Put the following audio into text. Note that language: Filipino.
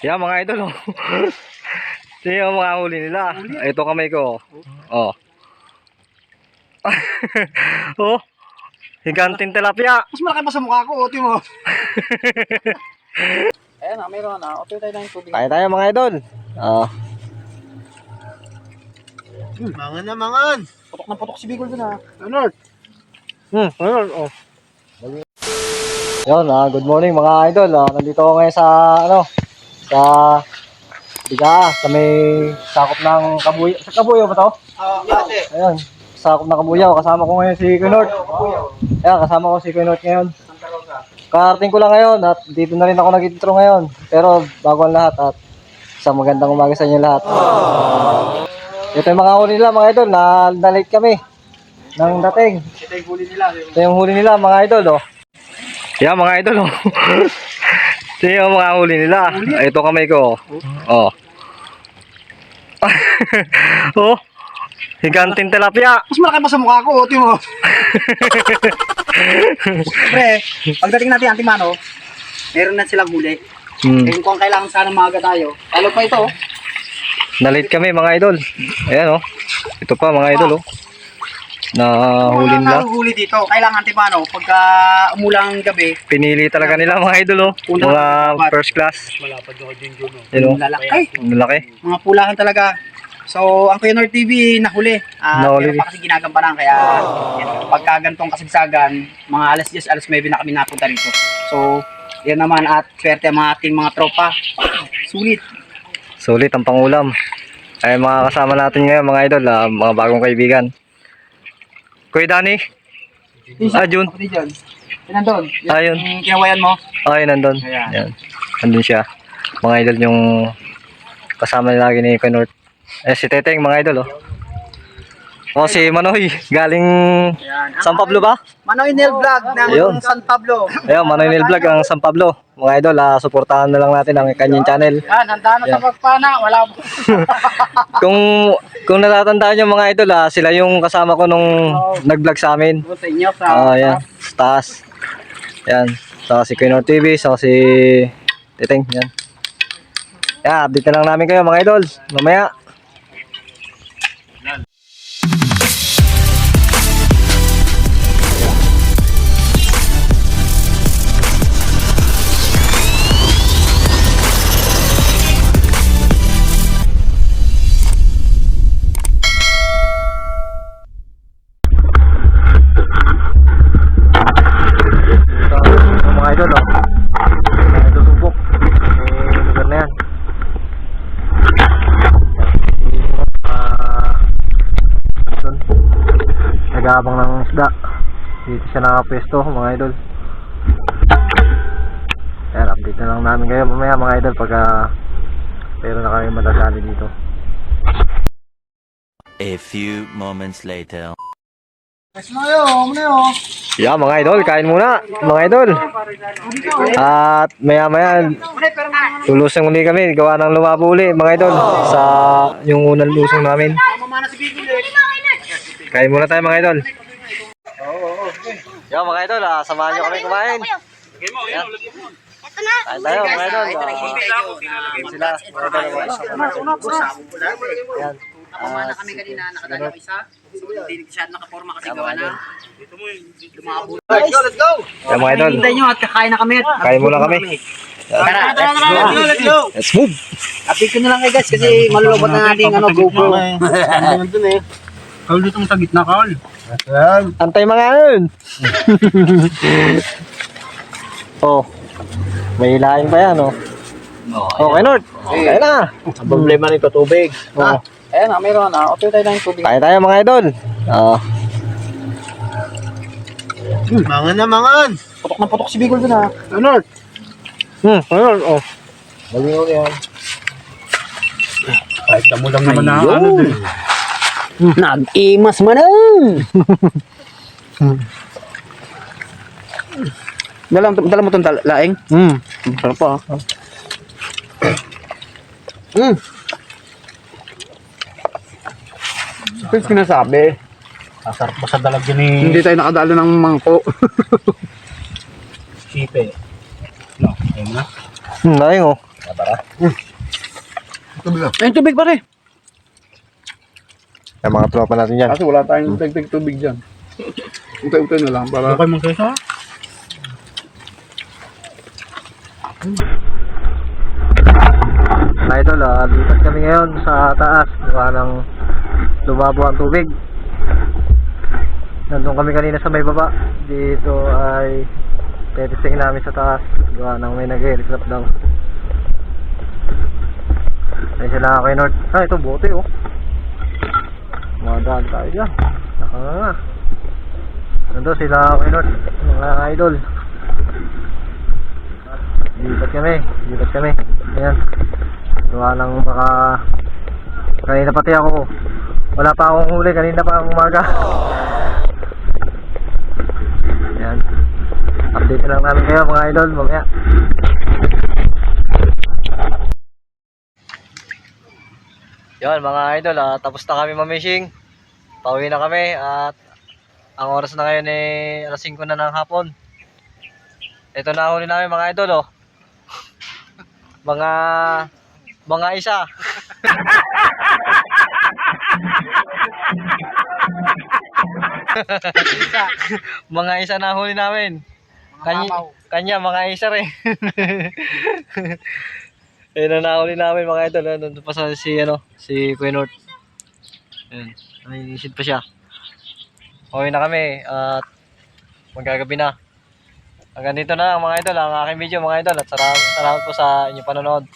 Yan mga idol, oh. Ito yung mga huli nila. Ito kamay ko. Oh. Oh. Higanting tilapia. Mas malaki pa sa mukha ko, otin mo. Ayan na, mayroon na. Otin tayo ng tubig. Kaya tayo mga idol. Oh. Mangan na mangan. Putok na putok si Bigol dun ha. Leonard. Ayun, oh. Yun, good morning mga idol. Nandito ako ngayon sa, sa Biga, sa may sakop ng Kabuyaw. Sa Kabuyaw ba to? Ate. Ayun, sakop ng Kabuyaw. Kasama ko ngayon si Kunort. Ayan, kasama ko si Kunort ngayon. Karating ko lang ngayon at dito na rin ako nag-intro ngayon. Pero bago ang lahat at isang magandang umaga sa inyo lahat. Ito yung mga huli nila mga idol. Na-late kami ng dating. Ito yung huli nila. Ito yung huli nila mga idol, oh. Yan mga idol, oh. Ito yung mga huli nila. Ito kamay ko, oh. Oh. Higanting tilapia. Mas malaki pa sa mukha ko, otin mo. Pre, pagdating natin Antimano, meron na silang huli. Eh kung kailangan sana maaga tayo. Talo pa ito. Na-late kami mga idol. Ayan, oh. Ito pa mga idol, oh. Nahuli nila. Huli dito. Kailangan Antimano, pagka umulang gabi, Pinili talaga nila mga idol, oh. Mga first class. malapad ako din dyan. Yun, oh. Lalaki. Malaki. Mga pulahan talaga. So, ang Kuya Nord TV nahuli. Nahuli. Pero pa kasi ginagampanan. Kaya, pagka gantong kasagsagan, mga alas 10, alas 9 na kami napunta rito. So, yan naman at swerte ang mga ating mga tropa. Sulit. Sulit ang pangulam. Ay mga kasama natin ngayon mga idol, mga bagong kaibigan. Kuya Danny. Jun. Ako din dyan. Yan nandun. Ayun. Yung kinawayan mo. Ay, nandun. Ayan. Yan. Nandun siya. Mga idol yung kasama lagi ni Kunort. Si Teteng mga idol, oh. Oh, si Manoy, galing San Pablo ba? Manoy Nel Vlog ng Ayun. San Pablo. Ayun, Manoy Nel Vlog ang San Pablo. Mga idol, suportahan na lang natin ang kanyang channel. Yan, handa na sa pagpana. Wala po. Kung natatandaan nyo mga idol, sila yung kasama ko nung nag-vlog sa amin. Sa inyo, sa Yan, sa taas. Yan, saka si Kunort TV, saka si Teteng. Yan. Yan, update na lang namin kayo mga idol. Mamaya. Mga idol, oh. Mga idol subok. Lugar na yan. Nag-aabang ng isda. Dito siya nakapwesto mga idol. Ayan, update na lang namin kayo mamaya mga idol pagka pero na kami madadali dito. A few moments later. Yes, Mayo. Yeah mga idol, kain muna mga idol. At maya maya lulusong uli kami, gawa ng lumabo uli mga idol sa yung unang lusong namin. Kain muna tayo mga idol. Yeah mga idol, samahan nyo kami kumain. Ayan. Kain tayo mga idol. Sila mga idol. Ayan. Napamana kami kanina, nakadalaw isa. So, hindi siya nakaporma kasi gawa na. Dito mo lumabo. Let's go! Ayan mga idol. Hintay nyo at kakain na kami. Kain muna kami. Tara, let's go! Let's move! Update ko na lang guys kasi malulobot na natin GoPro. Nandun eh. Kal dito mo sa gitna, Kal. Antay mga yun! Oh, may hilahin pa yan, oh. Okay, Nord. Kaya na. Ang problema nito tubig. Oh. Ayan na, mayroon na. Open tayo ng tubig. Kaya tayo mga idol. Oh. Mangan na mangan. Putok na putok si Bigol dun ha. Leonard. Ayun, oh. Malingaw yan. Kahit mo lang naman na ano din. Nag-imas man Dala mo itong laing? Sarap pa. Ito yung sinasabi. Sasarap pa sa dalag yun eh. Hindi tayo nakadalo ng mangko. Sipe. No, ayun na. Laing, oh. Tara. Ayun, tubig pare. Yung mga tropa natin dyan. Kasi wala tayong dagdag tubig dyan. Utay-utay na lang para... Okay, magkasa? Mga idol, lipat kami ngayon sa taas. Gawa ng lumabo ang tubig. Nandun kami kanina sa may baba. Dito ay testing namin sa taas. Gawa ng may nag-reclap daw. Ay sila kay North. Ito bote oh. Madaan tayo dyan. Nakanga. Nandun sila kay North. Mga idol. Lipat kami. Ayan. Gawa ng baka kanina pati ako. Wala pa akong huli. Kanina pa ang umaga. Ayan. Update lang namin kayo mga idol. Mamaya. Yun mga idol, tapos na kami mamishing. Pauwi na kami at ang oras na ngayon ay alas 5 na ng hapon. Ito na huli namin mga idol oh. Mga isa. Mga isa na huli namin. Kanya mga isa rin. Ayun na nahuli namin mga idol. Nandun pa sa si Kuya North. Ayun. Ay, isid pa siya. Pauwi na kami at magagabi na. Hanggang dito na lang mga idol ang aking video mga idol at salamat po sa inyong panonood.